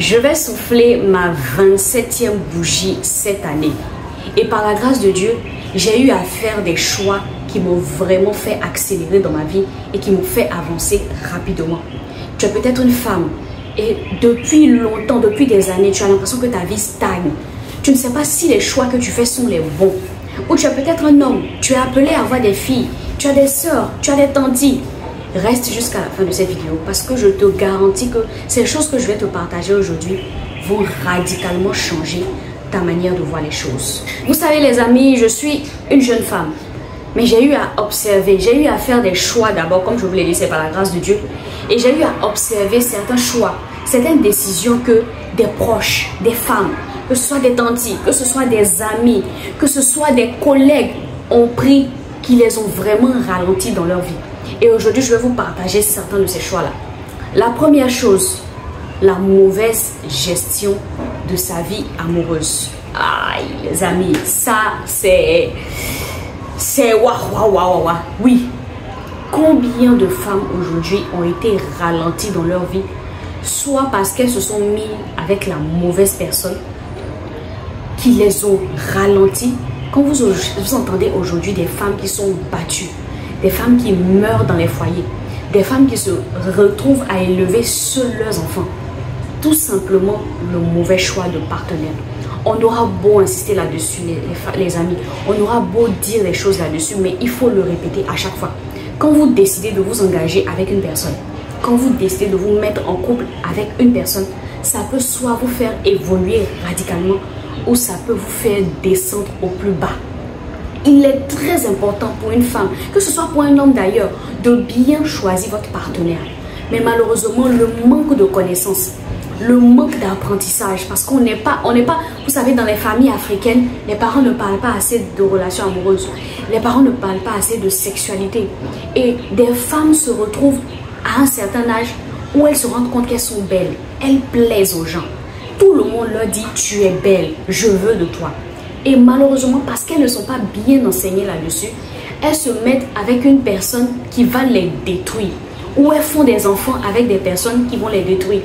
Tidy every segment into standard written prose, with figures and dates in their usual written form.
Je vais souffler ma 27e bougie cette année. Et par la grâce de Dieu, j'ai eu à faire des choix qui m'ont vraiment fait accélérer dans ma vie et qui m'ont fait avancer rapidement. Tu es peut-être une femme et depuis longtemps, depuis des années, tu as l'impression que ta vie stagne. Tu ne sais pas si les choix que tu fais sont les bons. Ou tu es peut-être un homme, tu es appelé à avoir des filles, tu as des sœurs, tu as des tantis. Reste jusqu'à la fin de cette vidéo parce que je te garantis que ces choses que je vais te partager aujourd'hui vont radicalement changer ta manière de voir les choses. Vous savez les amis, je suis une jeune femme, mais j'ai eu à observer, j'ai eu à faire des choix d'abord, comme je vous l'ai dit, c'est par la grâce de Dieu. Et j'ai eu à observer certains choix, certaines décisions que des proches, des femmes, que ce soit des tantis, que ce soit des amis, que ce soit des collègues ont pris, qui les ont vraiment ralentis dans leur vie. Et aujourd'hui, je vais vous partager certains de ces choix-là. La première chose, la mauvaise gestion de sa vie amoureuse. Aïe, les amis, ça, c'est waouh. Oui, combien de femmes aujourd'hui ont été ralenties dans leur vie, soit parce qu'elles se sont mises avec la mauvaise personne, qui les ont ralenties. Quand vous entendez aujourd'hui des femmes qui sont battues, des femmes qui meurent dans les foyers, des femmes qui se retrouvent à élever seules leurs enfants. Tout simplement le mauvais choix de partenaire. On aura beau insister là-dessus, les amis, on aura beau dire les choses là-dessus, mais il faut le répéter à chaque fois. Quand vous décidez de vous engager avec une personne, quand vous décidez de vous mettre en couple avec une personne, ça peut soit vous faire évoluer radicalement ou ça peut vous faire descendre au plus bas. Il est très important pour une femme, que ce soit pour un homme d'ailleurs, de bien choisir votre partenaire. Mais malheureusement, le manque de connaissances, le manque d'apprentissage, parce qu'on n'est pas, vous savez, dans les familles africaines, les parents ne parlent pas assez de relations amoureuses. Les parents ne parlent pas assez de sexualité. Et des femmes se retrouvent à un certain âge où elles se rendent compte qu'elles sont belles. Elles plaisent aux gens. Tout le monde leur dit, tu es belle, je veux de toi. Et malheureusement, parce qu'elles ne sont pas bien enseignées là-dessus, elles se mettent avec une personne qui va les détruire. Ou elles font des enfants avec des personnes qui vont les détruire.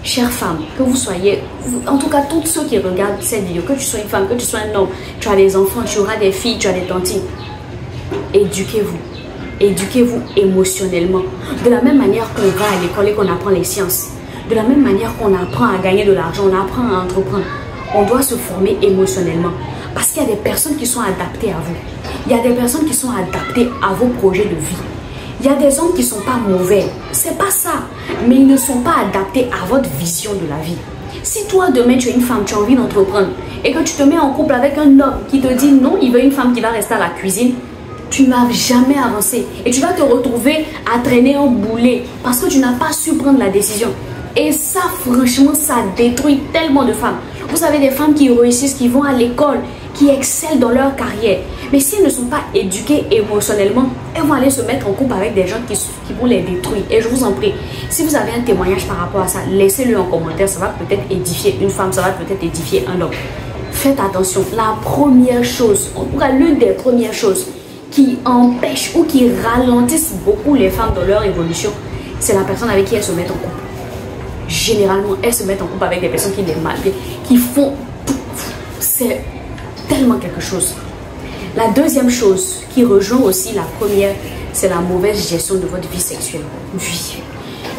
Chères femmes, que vous soyez, en tout cas tous ceux qui regardent cette vidéo, que tu sois une femme, que tu sois un homme, tu as des enfants, tu auras des filles, tu as des tantis. Éduquez-vous. Éduquez-vous émotionnellement. De la même manière qu'on va à l'école et qu'on apprend les sciences. De la même manière qu'on apprend à gagner de l'argent, on apprend à entreprendre. On doit se former émotionnellement. Parce qu'il y a des personnes qui sont adaptées à vous. Il y a des personnes qui sont adaptées à vos projets de vie. Il y a des hommes qui ne sont pas mauvais. C'est pas ça. Mais ils ne sont pas adaptés à votre vision de la vie. Si toi, demain, tu es une femme, tu as envie d'entreprendre et que tu te mets en couple avec un homme qui te dit non, il veut une femme qui va rester à la cuisine, tu n'as jamais avancé. Et tu vas te retrouver à traîner un boulet parce que tu n'as pas su prendre la décision. Et ça, franchement, ça détruit tellement de femmes. Vous savez, des femmes qui réussissent, qui vont à l'école, qui excellent dans leur carrière. Mais si elles ne sont pas éduquées émotionnellement, elles vont aller se mettre en couple avec des gens qui vont les détruire. Et je vous en prie, si vous avez un témoignage par rapport à ça, laissez-le en commentaire. Ça va peut-être édifier une femme, ça va peut-être édifier un homme. Faites attention. La première chose, en tout cas l'une des premières choses qui empêche ou qui ralentissent beaucoup les femmes dans leur évolution, c'est la personne avec qui elles se mettent en couple. Généralement, elles se mettent en couple avec des personnes qui les malgré, qui font tout. C'est tellement quelque chose. La deuxième chose qui rejoint aussi la première, c'est la mauvaise gestion de votre vie sexuelle. Oui.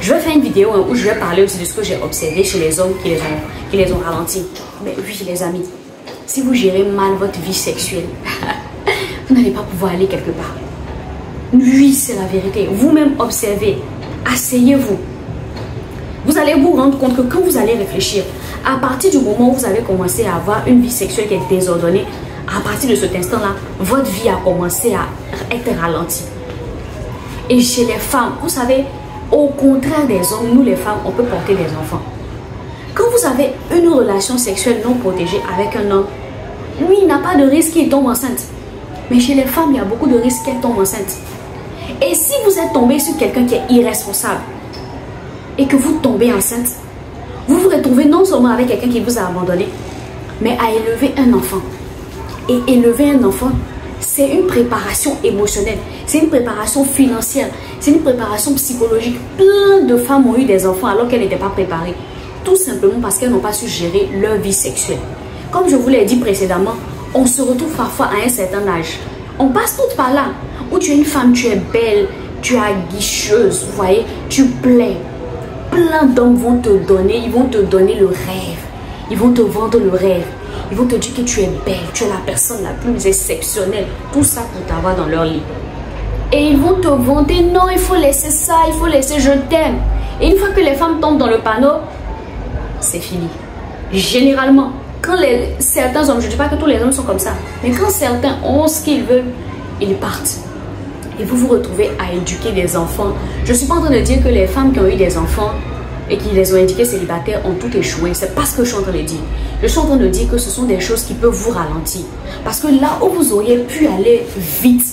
Je vais faire une vidéo où je vais parler aussi de ce que j'ai observé chez les hommes qui les ont ralentis. Mais oui, les amis, si vous gérez mal votre vie sexuelle, vous n'allez pas pouvoir aller quelque part. Oui, c'est la vérité. Vous-même observez. Asseyez-vous. Vous allez vous rendre compte que quand vous allez réfléchir, à partir du moment où vous avez commencé à avoir une vie sexuelle qui est désordonnée, à partir de cet instant-là, votre vie a commencé à être ralentie. Et chez les femmes, vous savez, au contraire des hommes, nous les femmes, on peut porter des enfants. Quand vous avez une relation sexuelle non protégée avec un homme, lui, il n'a pas de risque qu'il tombe enceinte. Mais chez les femmes, il y a beaucoup de risques qu'elles tombent enceintes. Et si vous êtes tombé sur quelqu'un qui est irresponsable, et que vous tombez enceinte, vous vous retrouvez non seulement avec quelqu'un qui vous a abandonné, mais à élever un enfant. Et élever un enfant, c'est une préparation émotionnelle, c'est une préparation financière, c'est une préparation psychologique. Plein de femmes ont eu des enfants alors qu'elles n'étaient pas préparées. tout simplement parce qu'elles n'ont pas su gérer leur vie sexuelle. Comme je vous l'ai dit précédemment, on se retrouve parfois à un certain âge. On passe toutes par là, où tu es une femme, tu es belle, tu es aguicheuse, vous voyez, tu plais. Plein d'hommes vont te donner, ils vont te donner le rêve. Ils vont te vendre le rêve. Ils vont te dire que tu es belle, tu es la personne la plus exceptionnelle. Tout ça pour t'avoir dans leur lit. Et ils vont te vanter, non, il faut laisser ça, il faut laisser je t'aime. Et une fois que les femmes tombent dans le panneau, c'est fini. Généralement, quand certains hommes, je ne dis pas que tous les hommes sont comme ça, mais quand certains ont ce qu'ils veulent, ils partent. Et vous vous retrouvez à éduquer des enfants. Je ne suis pas en train de dire que les femmes qui ont eu des enfants et qui les ont éduqués célibataires ont tout échoué. C'est pas ce que je suis en train de dire. Je suis en train de dire que ce sont des choses qui peuvent vous ralentir. Parce que là où vous auriez pu aller vite,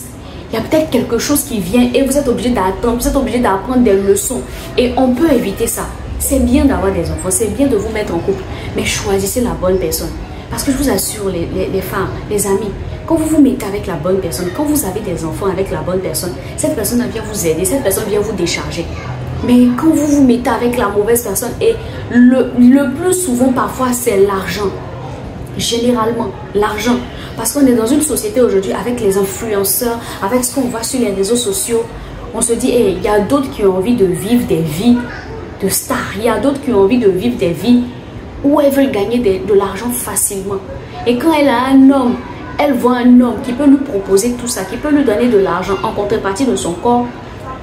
il y a peut-être quelque chose qui vient et vous êtes obligé d'attendre, vous êtes obligé d'apprendre des leçons. Et on peut éviter ça. C'est bien d'avoir des enfants, c'est bien de vous mettre en couple. Mais choisissez la bonne personne. Parce que je vous assure, les femmes, les amis, quand vous vous mettez avec la bonne personne, quand vous avez des enfants avec la bonne personne, cette personne vient vous aider, cette personne vient vous décharger. Mais quand vous vous mettez avec la mauvaise personne, et le plus souvent parfois c'est l'argent. Généralement, l'argent. Parce qu'on est dans une société aujourd'hui avec les influenceurs, avec ce qu'on voit sur les réseaux sociaux. On se dit, hey, il y a d'autres qui ont envie de vivre des vies de stars. Il y a d'autres qui ont envie de vivre des vies où elles veulent gagner de l'argent facilement. Et quand elle a un homme, elle voit un homme qui peut lui proposer tout ça, qui peut lui donner de l'argent en contrepartie de son corps,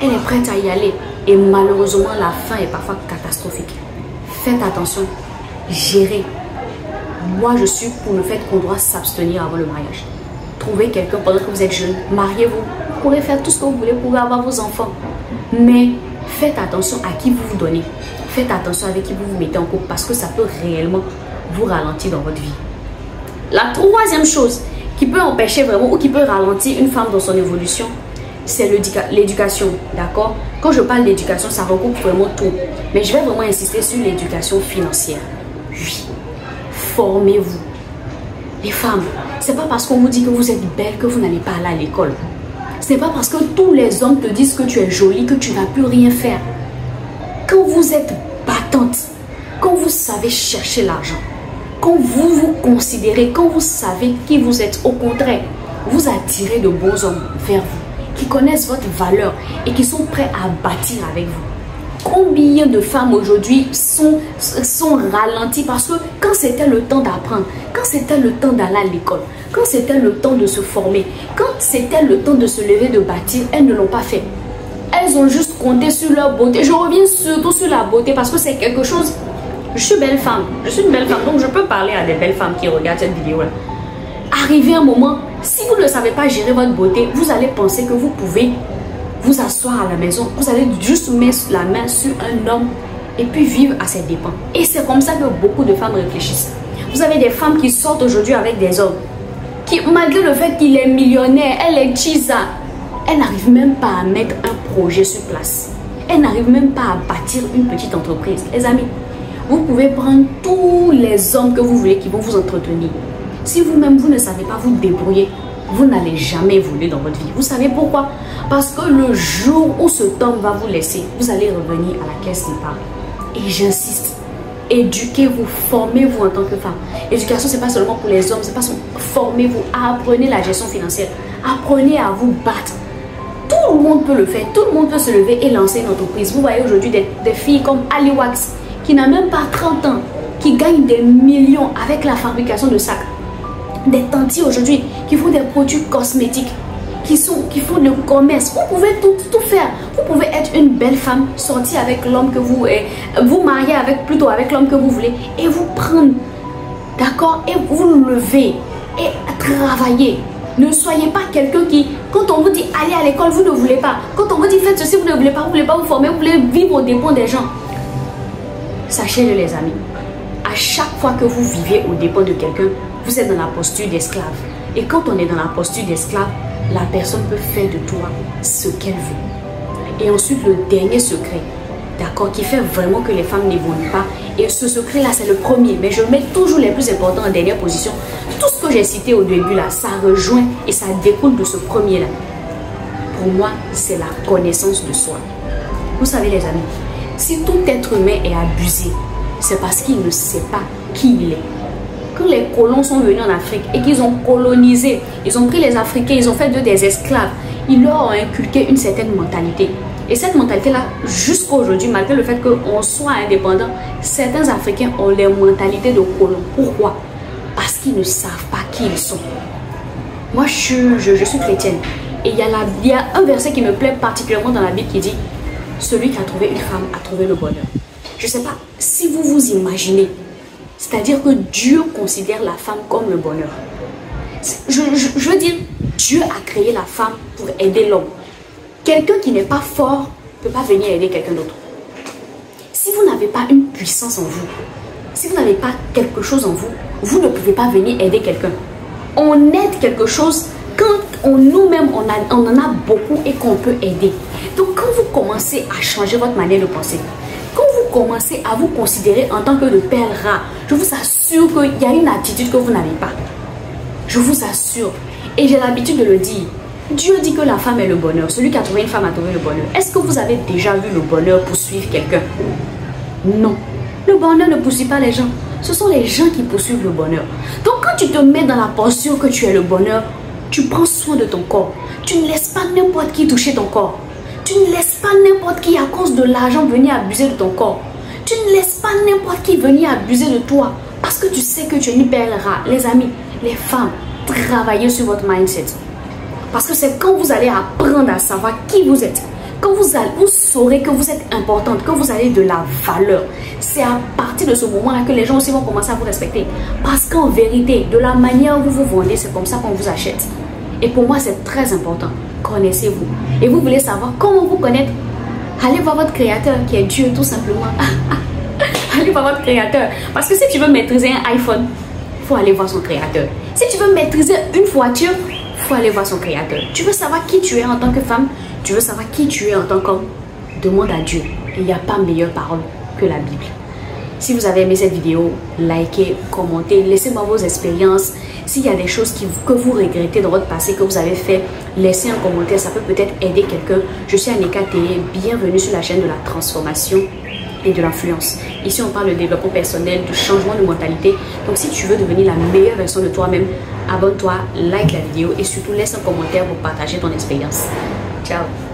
elle est prête à y aller. Et malheureusement, la fin est parfois catastrophique. Faites attention, gérez. Moi, je suis pour le fait qu'on doit s'abstenir avant le mariage. Trouvez quelqu'un pendant que vous êtes jeune, mariez-vous. Vous pourrez faire tout ce que vous voulez pour avoir vos enfants. Mais faites attention à qui vous vous donnez. Faites attention avec qui vous vous mettez en couple parce que ça peut réellement vous ralentir dans votre vie. La troisième chose qui peut empêcher vraiment ou qui peut ralentir une femme dans son évolution, c'est l'éducation, d'accord? Quand je parle d'éducation, ça regroupe vraiment tout. Mais je vais vraiment insister sur l'éducation financière. Oui, formez-vous. Les femmes, c'est pas parce qu'on vous dit que vous êtes belle que vous n'allez pas aller à l'école. C'est pas parce que tous les hommes te disent que tu es jolie que tu ne vas plus rien faire. Quand vous êtes battante, quand vous savez chercher l'argent, quand vous vous considérez, quand vous savez qui vous êtes, au contraire, vous attirez de beaux hommes vers vous, qui connaissent votre valeur et qui sont prêts à bâtir avec vous. Combien de femmes aujourd'hui sont ralenties parce que quand c'était le temps d'apprendre, quand c'était le temps d'aller à l'école, quand c'était le temps de se former, quand c'était le temps de se lever, de bâtir, elles ne l'ont pas fait. Elles ont juste compté sur leur beauté. Je reviens surtout sur la beauté parce que c'est quelque chose... Je suis belle femme, je suis une belle femme, donc je peux parler à des belles femmes qui regardent cette vidéo-là. Arrivé un moment, si vous ne savez pas gérer votre beauté, vous allez penser que vous pouvez vous asseoir à la maison, vous allez juste mettre la main sur un homme et puis vivre à ses dépens. Et c'est comme ça que beaucoup de femmes réfléchissent. Vous avez des femmes qui sortent aujourd'hui avec des hommes qui, malgré le fait qu'il est millionnaire, elle est chisa, elle n'arrive même pas à mettre un projet sur place. Elle n'arrive même pas à bâtir une petite entreprise. Les amis, vous pouvez prendre tous les hommes que vous voulez qui vont vous entretenir. Si vous-même, vous ne savez pas vous débrouiller, vous n'allez jamais évoluer dans votre vie. Vous savez pourquoi? Parce que le jour où ce homme va vous laisser, vous allez revenir à la caisse d'épargne. Et j'insiste, éduquez-vous, formez-vous en tant que femme. L'éducation, ce n'est pas seulement pour les hommes, c'est pas seulement... Formez-vous, apprenez la gestion financière, apprenez à vous battre. Tout le monde peut le faire, tout le monde peut se lever et lancer une entreprise. Vous voyez aujourd'hui des filles comme Ali Wax, qui n'a même pas 30 ans, qui gagnent des millions avec la fabrication de sacs. Des tantis aujourd'hui qui font des produits cosmétiques, qui font le commerce. Vous pouvez tout faire. Vous pouvez être une belle femme, sortir avec l'homme que vous marier plutôt avec l'homme que vous voulez et vous prendre, d'accord, et vous lever et travailler. Ne soyez pas quelqu'un qui, quand on vous dit allez à l'école, vous ne voulez pas. Quand on vous dit faites ceci, vous ne voulez pas vous former, vous voulez vivre aux dépens des gens. Sachez-le les amis, à chaque fois que vous vivez aux dépens de quelqu'un, vous êtes dans la posture d'esclave. Et quand on est dans la posture d'esclave, la personne peut faire de toi ce qu'elle veut. Et ensuite, le dernier secret, d'accord, qui fait vraiment que les femmes n'évoluent pas. Et ce secret-là, c'est le premier. Mais je mets toujours les plus importants en dernière position. Tout ce que j'ai cité au début, là, ça rejoint et ça découle de ce premier-là. Pour moi, c'est la connaissance de soi. Vous savez, les amis, si tout être humain est abusé, c'est parce qu'il ne sait pas qui il est. Quand les colons sont venus en Afrique et qu'ils ont colonisé, ils ont pris les Africains, ils ont fait d'eux des esclaves, ils leur ont inculqué une certaine mentalité. Et cette mentalité-là, jusqu'à aujourd'hui, malgré le fait qu'on soit indépendant, certains Africains ont les mentalités de colons. Pourquoi? Parce qu'ils ne savent pas qui ils sont. Moi, je suis chrétienne. Et il y a un verset qui me plaît particulièrement dans la Bible qui dit « Celui qui a trouvé une femme a trouvé le bonheur ». Je ne sais pas si vous vous imaginez. C'est-à-dire que Dieu considère la femme comme le bonheur. Je veux dire, Dieu a créé la femme pour aider l'homme. Quelqu'un qui n'est pas fort ne peut pas venir aider quelqu'un d'autre. Si vous n'avez pas une puissance en vous, si vous n'avez pas quelque chose en vous, vous ne pouvez pas venir aider quelqu'un. On aide quelque chose quand nous-mêmes, on en a beaucoup et qu'on peut aider. Donc, quand vous commencez à changer votre manière de penser, quand vous commencez à vous considérer en tant que de père rat, je vous assure qu'il y a une attitude que vous n'avez pas. Je vous assure. Et j'ai l'habitude de le dire. Dieu dit que la femme est le bonheur. Celui qui a trouvé une femme a trouvé le bonheur. Est-ce que vous avez déjà vu le bonheur poursuivre quelqu'un? Non. Le bonheur ne poursuit pas les gens. Ce sont les gens qui poursuivent le bonheur. Donc quand tu te mets dans la posture que tu es le bonheur, tu prends soin de ton corps. Tu ne laisses pas n'importe qui toucher ton corps. Tu ne laisses pas n'importe qui à cause de l'argent venir abuser de ton corps. Tu ne laisses pas n'importe qui venir abuser de toi. Parce que tu sais que tu es une perle rare. Les amis, les femmes, travaillez sur votre mindset. Parce que c'est quand vous allez apprendre à savoir qui vous êtes, quand vous saurez que vous êtes importante, que vous avez de la valeur, c'est à partir de ce moment-là que les gens aussi vont commencer à vous respecter. Parce qu'en vérité, de la manière où vous vous vendez, c'est comme ça qu'on vous achète. Et pour moi, c'est très important. Connaissez-vous. Et vous voulez savoir comment vous connaître? Allez voir votre créateur qui est Dieu, tout simplement. Allez voir votre créateur. Parce que si tu veux maîtriser un iPhone, il faut aller voir son créateur. Si tu veux maîtriser une voiture, il faut aller voir son créateur. Tu veux savoir qui tu es en tant que femme? Tu veux savoir qui tu es en tant qu'homme? Demande à Dieu. Il n'y a pas meilleure parole que la Bible. Si vous avez aimé cette vidéo, likez, commentez, laissez-moi vos expériences. S'il y a des choses que vous regrettez dans votre passé, que vous avez fait, laissez un commentaire. Ça peut peut-être aider quelqu'un. Je suis Aneka Teye. Bienvenue sur la chaîne de la transformation et de l'influence. Ici, on parle de développement personnel, de changement de mentalité. Donc, si tu veux devenir la meilleure version de toi-même, abonne-toi, like la vidéo et surtout laisse un commentaire pour partager ton expérience. Ciao!